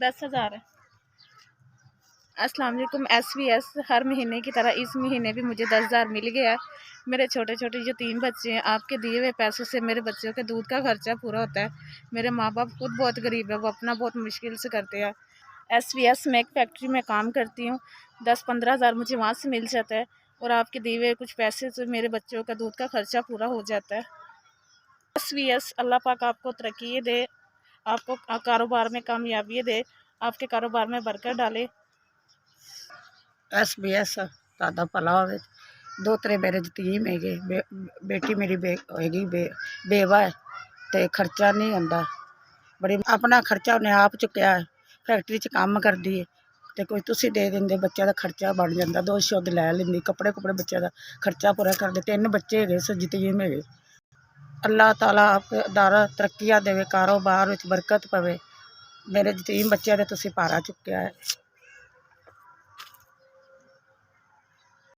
10,000 है। अस्सलाम वालेकुम। SVS हर महीने की तरह इस महीने भी मुझे 10,000 मिल गया है। मेरे छोटे छोटे जो 3 बच्चे हैं, आपके दिए हुए पैसों से मेरे बच्चों के दूध का खर्चा पूरा होता है। मेरे माँ बाप खुद बहुत गरीब है, वो अपना बहुत मुश्किल से करते हैं। SVS में एक फैक्ट्री में काम करती हूँ, 10-15 हज़ार मुझे वहाँ से मिल जाता है और आपके दिए हुए कुछ पैसे से मेरे बच्चों का दूध का खर्चा पूरा हो जाता है। SVS अल्लाह पाक आपको तरक्की दे, आपको कारोबार में कामयाबी दे, आपके कारोबार में बरकत डाले। SBS ਤੁਹਾਡਾ ਭਲਾ ਹੋਵੇ। ਦੋਤਰੇ ਮੇਰੇ ਯਤੀਮ ਹੈਗੇ, ਬੇਟੀ ਮੇਰੀ ਬੇਵਾ ਹੈ ਤੇ ਖਰਚਾ ਨਹੀਂ ਹੁੰਦਾ। ਬੜੀ ਆਪਣਾ ਖਰਚਾ ਉਹਨੇ ਆਪ ਚੁੱਕਿਆ ਹੈ। ਫੈਕਟਰੀ 'ਚ ਕੰਮ ਕਰਦੀ ਹੈ ਤੇ ਕੋਈ ਤੁਸੀਂ ਦੇ ਦਿੰਦੇ, ਬੱਚਿਆਂ ਦਾ ਖਰਚਾ ਬਣ ਜਾਂਦਾ। 2 ਸ਼ੁੱਧ ਲੈ ਲੈਂਦੀ, ਕੱਪੜੇ ਬੱਚਿਆਂ ਦਾ ਖਰਚਾ ਪੂਰਾ ਕਰਦੇ। 3 ਬੱਚੇ ਹੈਗੇ, ਯਤੀਮ ਹੈਗੇ। ਅੱਲਾਹ ਤਾਲਾ ਆਪਕੇ ਅਦਾਰਾ ਤਰੱਕੀਆਂ ਦੇਵੇ, ਕਾਰੋਬਾਰ ਵਿੱਚ ਬਰਕਤ ਪਵੇ। ਮੇਰੇ ਯਤੀਮ ਬੱਚਿਆਂ ਦੇ ਤੁਸੀਂ ਭਾਰਾ ਚੁੱਕਿਆ ਹੈ।